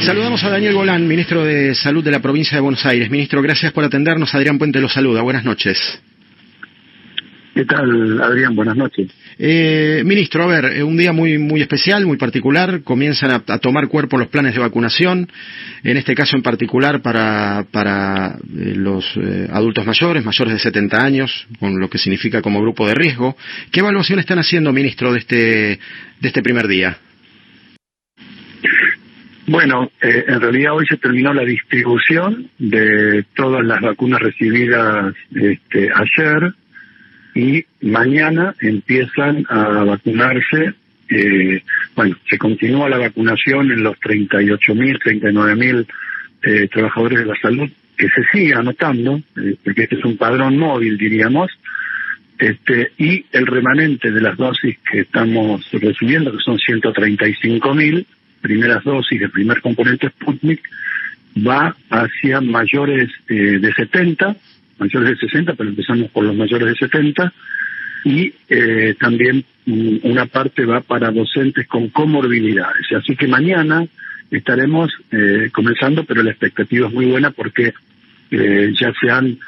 Saludamos a Daniel Bolán, ministro de Salud de la provincia de Buenos Aires. Ministro, gracias por atendernos. Adrián Puente lo saluda. Buenas noches. ¿Qué tal, Adrián? Buenas noches. Ministro, a ver, un día muy especial, muy particular. Comienzan a tomar cuerpo los planes de vacunación, en este caso en particular para los adultos mayores de 70 años, con lo que significa como grupo de riesgo. ¿Qué evaluación están haciendo, ministro, de este primer día? Bueno, en realidad hoy se terminó la distribución de todas las vacunas recibidas ayer, y mañana empiezan a vacunarse. Se continúa la vacunación en los 38.000, 39.000 trabajadores de la salud, que se sigue anotando, porque este es un padrón móvil, diríamos, y el remanente de las dosis que estamos recibiendo, que son 135.000 primeras dosis del primer componente Sputnik, va hacia mayores de 70, mayores de 60, pero empezamos por los mayores de 70, y también una parte va para docentes con comorbilidades. Así que mañana estaremos comenzando, pero la expectativa es muy buena porque ya se han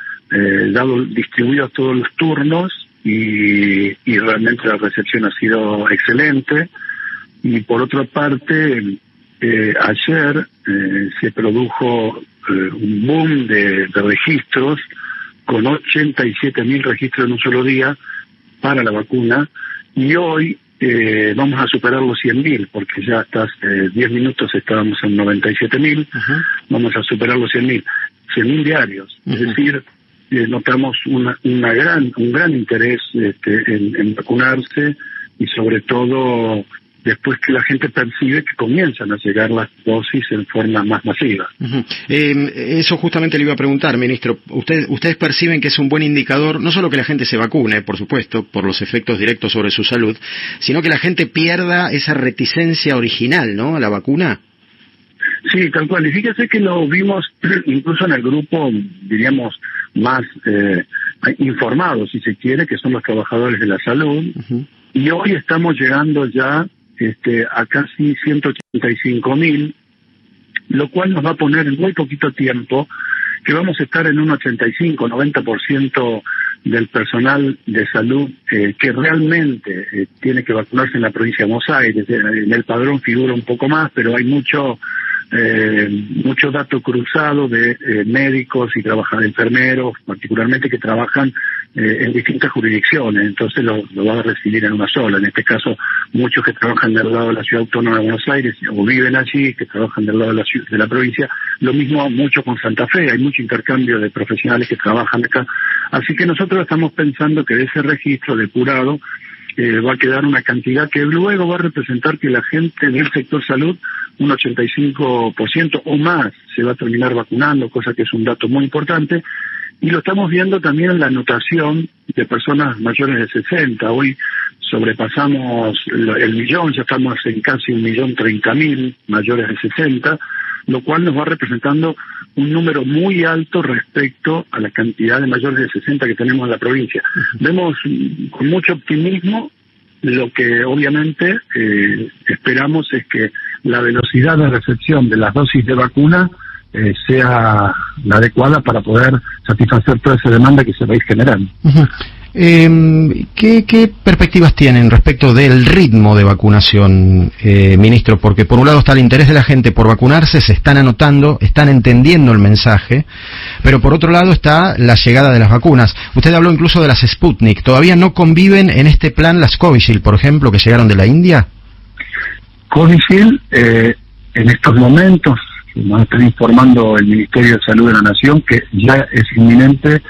distribuido todos los turnos y realmente la recepción ha sido excelente. Y por otra parte, ayer se produjo un boom de registros, con 87.000 registros en un solo día para la vacuna, y hoy vamos a superar los 100.000, porque ya hasta hace 10 minutos estábamos en 97.000, vamos a superar los 100.000 diarios. Es decir, notamos un gran interés en vacunarse, y sobre todo después que la gente percibe que comienzan a llegar las dosis en forma más masiva. Eso justamente le iba a preguntar, ministro. Ustedes perciben que es un buen indicador, no solo que la gente se vacune, por supuesto, por los efectos directos sobre su salud, sino que la gente pierda esa reticencia original, ¿no?, a la vacuna. Sí, tal cual. Y fíjese que lo vimos incluso en el grupo, diríamos, más informado, si se quiere, que son los trabajadores de la salud. Y hoy estamos llegando ya a casi 185.000, lo cual nos va a poner en muy poquito tiempo que vamos a estar en un 85-90% del personal de salud que realmente tiene que vacunarse en la provincia de Buenos Aires. En el padrón figura un poco más, pero hay mucho dato cruzado de médicos y enfermeros, particularmente, que trabajan en distintas jurisdicciones, entonces lo va a recibir en una sola. En este caso, muchos que trabajan del lado de la Ciudad Autónoma de Buenos Aires o viven allí, que trabajan del lado de la provincia, lo mismo mucho con Santa Fe, hay mucho intercambio de profesionales que trabajan acá. Así que nosotros estamos pensando que de ese registro depurado va a quedar una cantidad que luego va a representar que la gente del sector salud, un 85% o más, se va a terminar vacunando, cosa que es un dato muy importante. Y lo estamos viendo también en la anotación de personas mayores de 60. Hoy sobrepasamos el millón, ya estamos en casi 1.030.000 mayores de 60, lo cual nos va representando un número muy alto respecto a la cantidad de mayores de 60 que tenemos en la provincia. Vemos con mucho optimismo. Lo que obviamente esperamos es que la velocidad de recepción de las dosis de vacuna sea la adecuada para poder satisfacer toda esa demanda que se va a ir generando. ¿Qué perspectivas tienen respecto del ritmo de vacunación, ministro? Porque por un lado está el interés de la gente por vacunarse, se están anotando, están entendiendo el mensaje, pero por otro lado está la llegada de las vacunas. Usted habló incluso de las Sputnik. ¿Todavía no conviven en este plan las Covishield, por ejemplo, que llegaron de la India? Covishield, en estos momentos, nos está informando el Ministerio de Salud de la Nación que ya es inminente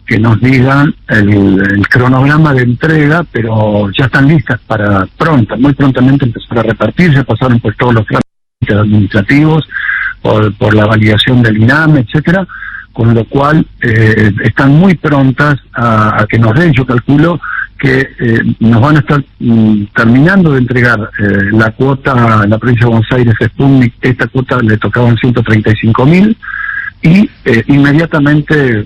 que nos digan el cronograma de entrega, pero ya están listas para muy prontamente empezar a repartir. Ya pasaron pues todos los trámites administrativos por la validación del INAME, etcétera, con lo cual están muy prontas a que nos den. Yo calculo que nos van a estar terminando de entregar la cuota en la provincia de Buenos Aires Sputnik. Esta cuota le tocaban 135.000 y inmediatamente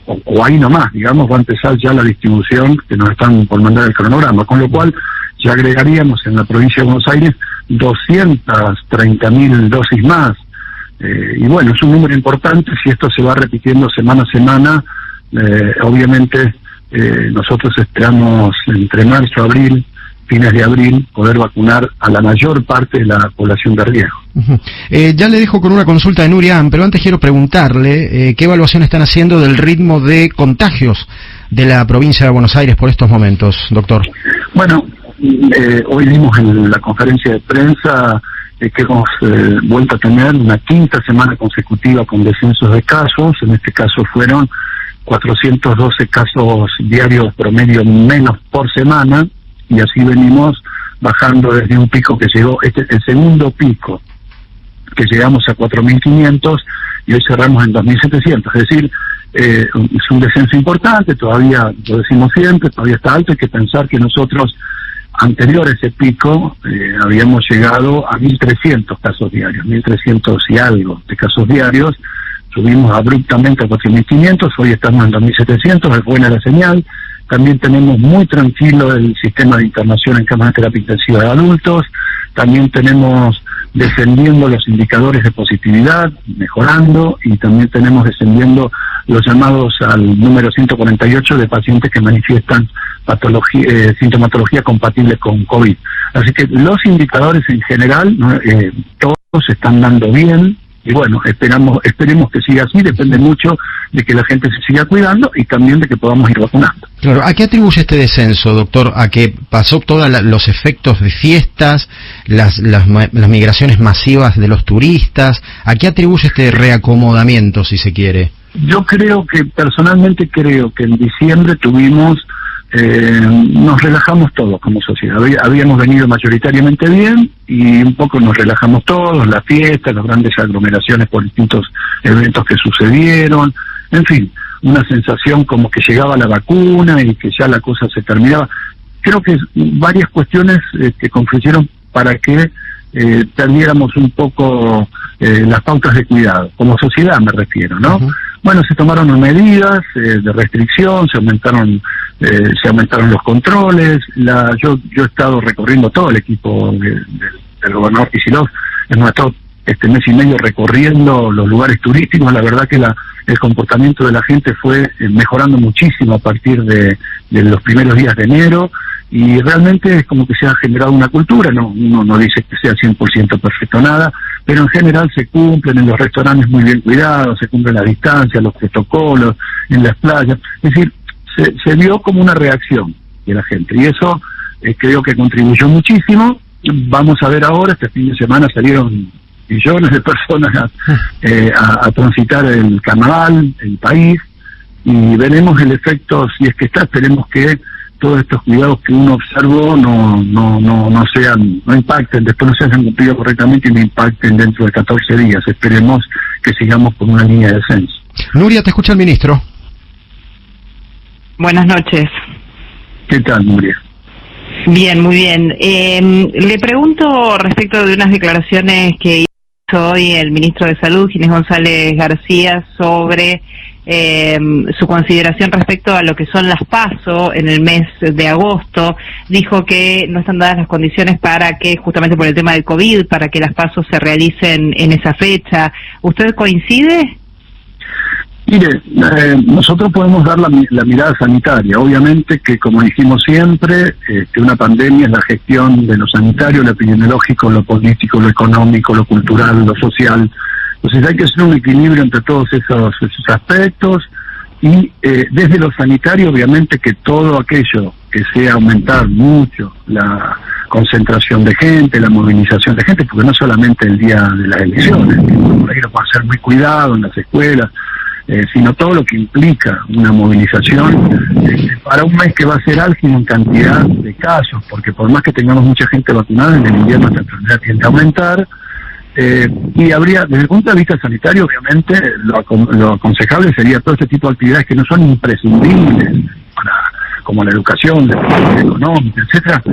o ahí nomás, digamos, va a empezar ya la distribución que nos están por mandar el cronograma, con lo cual ya agregaríamos en la provincia de Buenos Aires 230.000 dosis más Y bueno, es un número importante. Si esto se va repitiendo semana a semana, obviamente nosotros esperamos entre marzo, abril, fines de abril, poder vacunar a la mayor parte de la población de riesgo. Ya le dejo con una consulta de Nuria, pero antes quiero preguntarle qué evaluación están haciendo del ritmo de contagios de la provincia de Buenos Aires por estos momentos, doctor. Bueno, hoy vimos en la conferencia de prensa que hemos vuelto a tener una quinta semana consecutiva con descensos de casos. En este caso fueron 412 casos diarios promedio menos por semana, y así venimos bajando desde un pico que llegó, este es el segundo pico, que llegamos a 4.500 y hoy cerramos en 2.700, es decir, es un descenso importante, todavía, lo decimos siempre, todavía está alto. Hay que pensar que nosotros, anterior a ese pico, habíamos llegado a 1.300 casos diarios, 1.300 y algo de casos diarios, subimos abruptamente a 4.500, hoy estamos en 2.700, es buena la señal. También tenemos muy tranquilo el sistema de internación en camas de terapia intensiva de adultos, también tenemos descendiendo los indicadores de positividad, mejorando, y también tenemos descendiendo los llamados al número 148 de pacientes que manifiestan sintomatología compatible con COVID. Así que los indicadores en general, todos se están dando bien, y bueno, esperemos que siga así. Depende mucho de que la gente se siga cuidando y también de que podamos ir vacunando. Claro, ¿a qué atribuye este descenso, doctor? ¿A que pasó todos los efectos de fiestas, las migraciones masivas de los turistas? ¿A qué atribuye este reacomodamiento, si se quiere? Yo personalmente creo que en diciembre nos relajamos todos como sociedad. Habíamos venido mayoritariamente bien y un poco nos relajamos todos, las fiestas, las grandes aglomeraciones por distintos eventos que sucedieron, en fin, una sensación como que llegaba la vacuna y que ya la cosa se terminaba. Creo que varias cuestiones que confluyeron para que perdiéramos un poco las pautas de cuidado, como sociedad me refiero, ¿no? Uh-huh. Bueno, se tomaron medidas de restricción, se aumentaron los controles. Yo he estado recorriendo todo el equipo del gobernador Kicillof, hemos estado este mes y medio recorriendo los lugares turísticos. La verdad que el comportamiento de la gente fue mejorando muchísimo a partir de los primeros días de enero, y realmente es como que se ha generado una cultura. Uno no dice que sea 100% perfecto nada, pero en general se cumplen en los restaurantes muy bien cuidados, se cumplen las distancias, los protocolos, en las playas. Es decir, se vio como una reacción de la gente, y eso creo que contribuyó muchísimo. Vamos a ver ahora, este fin de semana salieron millones de personas a transitar el carnaval, el país, y veremos el efecto, si es que está. Esperemos que todos estos cuidados que uno observó no impacten, después no se hayan cumplido correctamente y no impacten dentro de 14 días. Esperemos que sigamos con una línea de descenso. Nuria, te escucha el ministro. Buenas noches. ¿Qué tal, Nuria? Bien, muy bien. Le pregunto respecto de unas declaraciones que hizo hoy el ministro de Salud, Ginés González García, sobre su consideración respecto a lo que son las PASO en el mes de agosto. Dijo que no están dadas las condiciones para que, justamente por el tema del COVID, para que las PASO se realicen en esa fecha. ¿Usted coincide? Mire, nosotros podemos dar la mirada sanitaria. Obviamente que, como dijimos siempre, que una pandemia es la gestión de lo sanitario, lo epidemiológico, lo político, lo económico, lo cultural, lo social. Entonces hay que hacer un equilibrio entre todos esos aspectos, y desde lo sanitario, obviamente que todo aquello que sea aumentar mucho la concentración de gente, la movilización de gente, porque no solamente el día de las elecciones, que por ahí lo va a ser muy cuidado en las escuelas, sino todo lo que implica una movilización para un mes que va a ser álgido en cantidad de casos, porque por más que tengamos mucha gente vacunada, en el invierno esta enfermedad tiende a aumentar, y habría, desde el punto de vista sanitario, obviamente, lo aconsejable sería todo este tipo de actividades que no son imprescindibles, como la educación, la actividad económica, etcétera,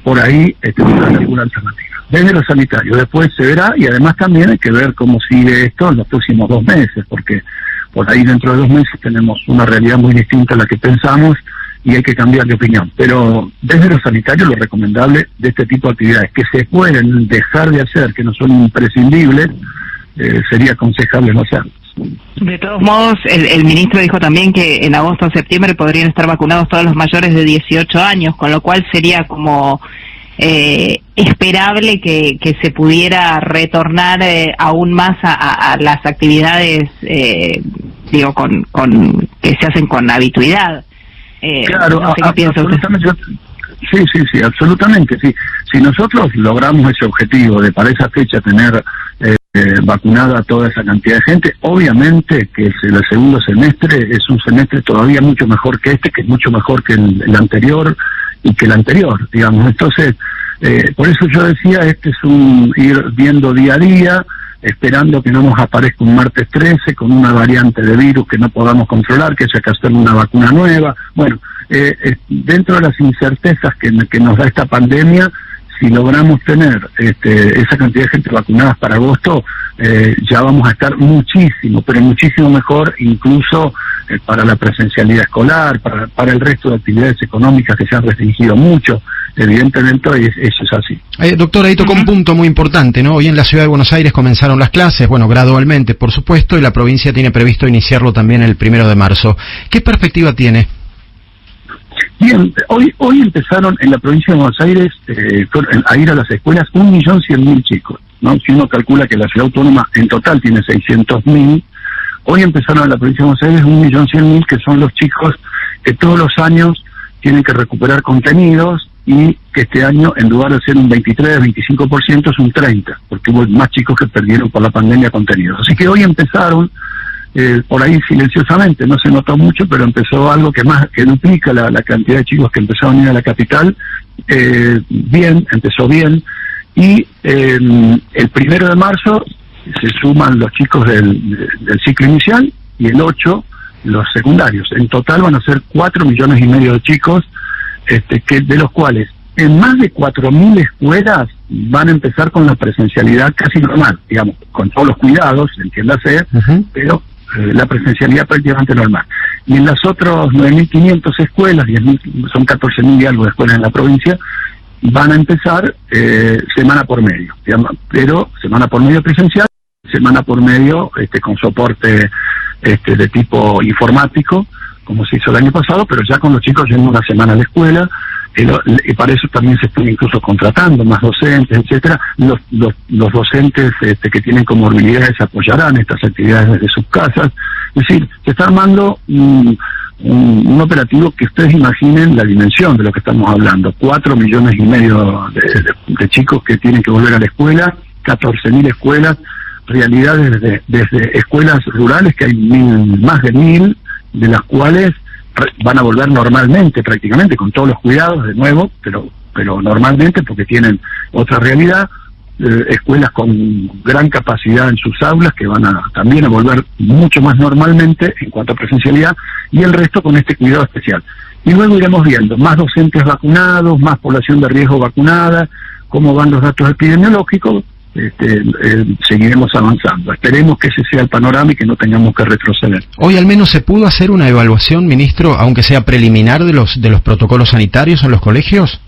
por ahí alguna alternativa. Desde lo sanitario, después se verá, y además también hay que ver cómo sigue esto en los próximos 2 meses, porque por ahí dentro de 2 meses tenemos una realidad muy distinta a la que pensamos y hay que cambiar de opinión. Pero desde lo sanitario, lo recomendable de este tipo de actividades que se pueden dejar de hacer, que no son imprescindibles, sería aconsejable no hacerlo. De todos modos, el ministro dijo también que en agosto o septiembre podrían estar vacunados todos los mayores de 18 años, con lo cual sería como esperable que se pudiera retornar aún más a las actividades, digo, con que se hacen con habitualidad. Claro, no sé qué piensa usted. Sí, absolutamente, sí. Si nosotros logramos ese objetivo de para esa fecha tener vacunada a toda esa cantidad de gente, obviamente que el segundo semestre es un semestre todavía mucho mejor que este, que es mucho mejor que el anterior y que el anterior, digamos. Entonces, por eso yo decía, este es un ir viendo día a día, esperando que no nos aparezca un martes 13 con una variante de virus que no podamos controlar, que haya que hacer una vacuna nueva. Bueno, dentro de las incertezas que nos da esta pandemia, si logramos tener esa cantidad de gente vacunada para agosto, ya vamos a estar muchísimo, pero muchísimo mejor, incluso para la presencialidad escolar, para el resto de actividades económicas que se han restringido mucho. Evidentemente eso es así. Doctor, ahí tocó un punto muy importante, ¿no? Hoy en la ciudad de Buenos Aires comenzaron las clases, bueno, gradualmente, por supuesto, y la provincia tiene previsto iniciarlo también el 1 de marzo. ¿Qué perspectiva tiene? Bien, hoy empezaron en la provincia de Buenos Aires a ir a las escuelas 1.100.000 chicos, ¿no? Si uno calcula que la ciudad autónoma en total tiene 600.000, hoy empezaron en la provincia de Buenos Aires 1.100.000, que son los chicos que todos los años tienen que recuperar contenidos, y que este año, en lugar de ser un 23-25%, es un 30%, porque hubo más chicos que perdieron por la pandemia contenidos. Así que hoy empezaron, por ahí silenciosamente, no se notó mucho, pero empezó algo que duplica la cantidad de chicos que empezaron a ir a la capital. Bien, empezó bien, y el 1 de marzo se suman los chicos del ciclo inicial y el 8 los secundarios. En total van a ser 4,5 millones de chicos, que de los cuales en más de 4.000 escuelas van a empezar con la presencialidad casi normal, digamos, con todos los cuidados, entiéndase, pero la presencialidad prácticamente normal. Y en las otras 9.500 escuelas, 10.000, son 14.000 y algo de escuelas en la provincia, van a empezar semana por medio, digamos, pero semana por medio presencial, semana por medio con soporte de tipo informático, como se hizo el año pasado, pero ya con los chicos yendo una semana a la escuela, y para eso también se están incluso contratando más docentes, etcétera. Los docentes que tienen comorbilidades apoyarán estas actividades desde sus casas. Es decir, se está armando un operativo que ustedes imaginen la dimensión de lo que estamos hablando. 4,5 millones de chicos que tienen que volver a la escuela, 14.000 escuelas, realidades desde escuelas rurales, que hay más de 1.000, de las cuales van a volver normalmente, prácticamente, con todos los cuidados, de nuevo, pero normalmente, porque tienen otra realidad, escuelas con gran capacidad en sus aulas, que van también a volver mucho más normalmente en cuanto a presencialidad, y el resto con este cuidado especial. Y luego iremos viendo más docentes vacunados, más población de riesgo vacunada, cómo van los datos epidemiológicos. Seguiremos avanzando. Esperemos que ese sea el panorama y que no tengamos que retroceder. Hoy al menos se pudo hacer una evaluación, ministro, aunque sea preliminar, de los protocolos sanitarios en los colegios.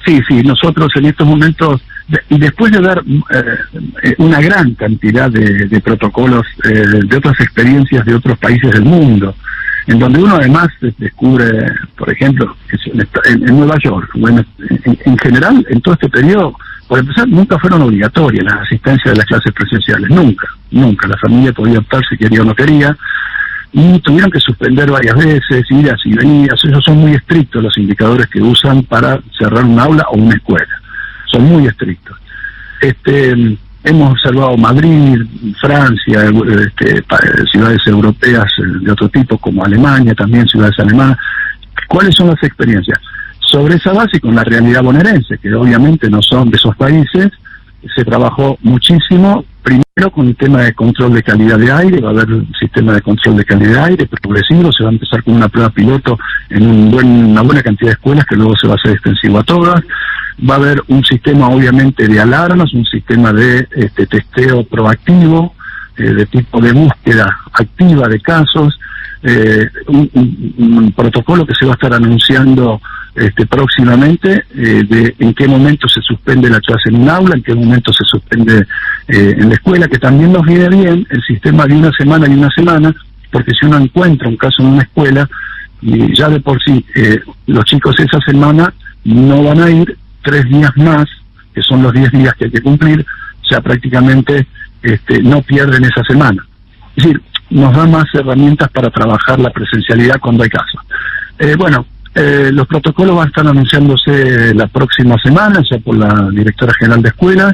Sí, nosotros en estos momentos, después de ver una gran cantidad de protocolos de otras experiencias de otros países del mundo, en donde uno además descubre, por ejemplo, en Nueva York, bueno, en general, en todo este periodo, por empezar, nunca fueron obligatorias las asistencias de las clases presenciales, nunca. La familia podía optar si quería o no quería, y tuvieron que suspender varias veces, idas y venidas. Esos son muy estrictos los indicadores que usan para cerrar un aula o una escuela, son muy estrictos. Hemos observado Madrid, Francia, ciudades europeas de otro tipo, como Alemania, también ciudades alemanas. ¿Cuáles son las experiencias? Sobre esa base, con la realidad bonaerense, que obviamente no son de esos países, se trabajó muchísimo, primero con el tema de control de calidad de aire. Va a haber un sistema de control de calidad de aire progresivo, se va a empezar con una prueba piloto en una buena cantidad de escuelas, que luego se va a hacer extensivo a todas. Va a haber un sistema obviamente de alarmas, un sistema de testeo proactivo, de tipo de búsqueda activa de casos, un protocolo que se va a estar anunciando próximamente de en qué momento se suspende la clase en un aula, en qué momento se suspende en la escuela, que también nos viene bien el sistema de una semana y una semana, porque si uno encuentra un caso en una escuela, y ya de por sí los chicos esa semana no van a ir, 3 días más, que son los 10 días que hay que cumplir, ya prácticamente no pierden esa semana. Es decir, nos da más herramientas para trabajar la presencialidad cuando hay casos. Los protocolos van a estar anunciándose la próxima semana, ya por la directora general de escuelas,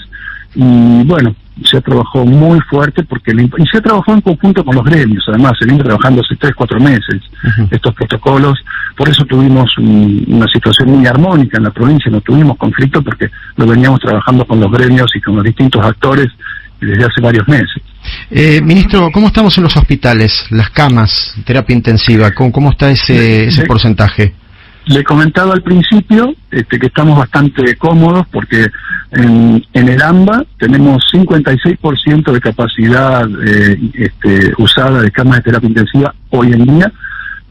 y bueno, se trabajó muy fuerte y se trabajó en conjunto con los gremios, además, se viene trabajando hace 3-4 meses estos protocolos, por eso tuvimos una situación muy armónica en la provincia, no tuvimos conflicto porque lo veníamos trabajando con los gremios y con los distintos actores desde hace varios meses. Ministro, ¿cómo estamos en los hospitales, las camas, terapia intensiva? ¿Cómo está ese porcentaje? Le comentaba al principio que estamos bastante cómodos porque en el AMBA tenemos 56% de capacidad usada de camas de terapia intensiva hoy en día,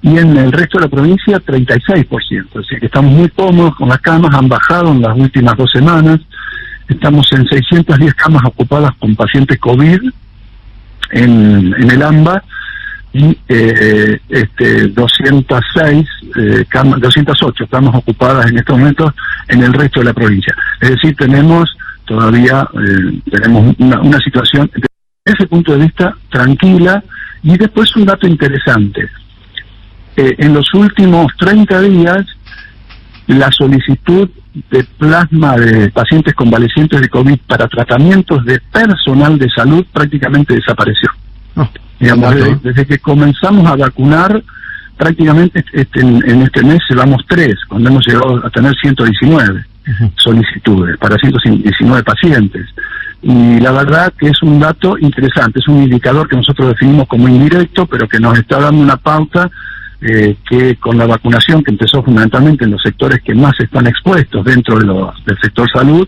y en el resto de la provincia 36%. Así que estamos muy cómodos con las camas, han bajado en las últimas 2 semanas. Estamos en 610 camas ocupadas con pacientes COVID en el AMBA, y 208 camas ocupadas en estos momentos en el resto de la provincia. Es decir, tenemos una situación desde ese punto de vista tranquila. Y después un dato interesante, en los últimos 30 días la solicitud de plasma de pacientes convalecientes de COVID para tratamientos de personal de salud prácticamente desapareció. Digamos, desde que comenzamos a vacunar, prácticamente en este mes llevamos 3, cuando hemos llegado a tener 119 solicitudes para 119 pacientes. Y la verdad que es un dato interesante, es un indicador que nosotros definimos como indirecto, pero que nos está dando una pauta que con la vacunación, que empezó fundamentalmente en los sectores que más están expuestos dentro del sector salud,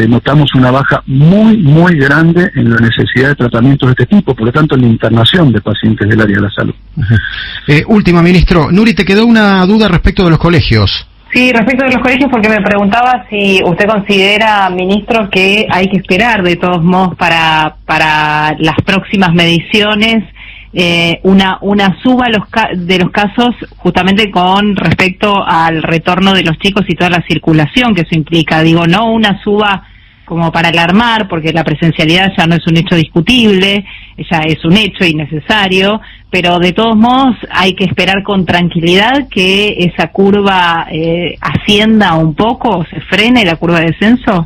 notamos una baja muy, muy grande en la necesidad de tratamientos de este tipo, por lo tanto en la internación de pacientes del área de la salud. Última, ministro. Nuri, te quedó una duda respecto de los colegios. Sí, respecto de los colegios, porque me preguntaba si usted considera, ministro, que hay que esperar de todos modos para las próximas mediciones una suba de los casos, justamente con respecto al retorno de los chicos y toda la circulación que eso implica. Digo, no una suba como para alarmar, porque la presencialidad ya no es un hecho discutible, ya es un hecho innecesario, pero de todos modos hay que esperar con tranquilidad que esa curva ascienda un poco, se frene la curva de descenso.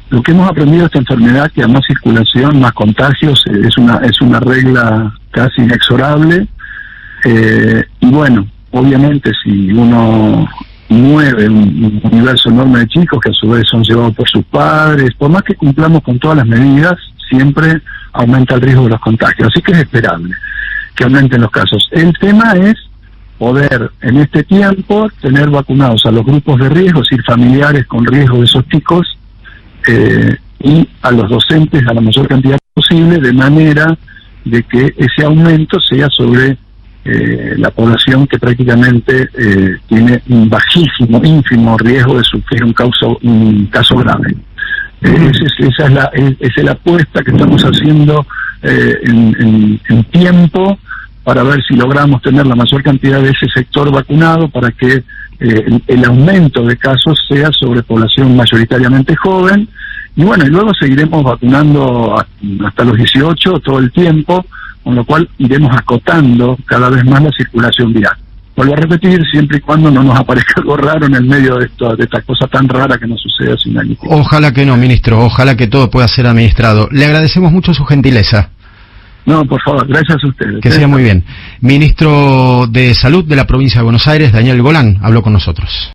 Lo que hemos aprendido de esta enfermedad, que a más circulación, más contagios, es una regla casi inexorable. Y bueno, obviamente si uno mueve un universo enorme de chicos que a su vez son llevados por sus padres, por más que cumplamos con todas las medidas, siempre aumenta el riesgo de los contagios. Así que es esperable que aumenten los casos. El tema es poder en este tiempo tener vacunados a los grupos de riesgo, es decir, familiares con riesgo de esos chicos, y a los docentes a la mayor cantidad posible, de manera de que ese aumento sea sobre la población que prácticamente tiene un bajísimo, ínfimo riesgo de sufrir un caso grave. Esa es la apuesta que estamos haciendo en tiempo, para ver si logramos tener la mayor cantidad de ese sector vacunado, para que el aumento de casos sea sobre población mayoritariamente joven. Y bueno, y luego seguiremos vacunando hasta los 18 todo el tiempo, con lo cual iremos acotando cada vez más la circulación viral. Vuelvo a repetir, siempre y cuando no nos aparezca algo raro en el medio de esta cosa tan rara que nos sucede hace un año. Ojalá que no, ministro, ojalá que todo pueda ser administrado. Le agradecemos mucho su gentileza. No, por favor, gracias a ustedes. Que sea muy bien. Ministro de Salud de la provincia de Buenos Aires, Daniel Golán, habló con nosotros.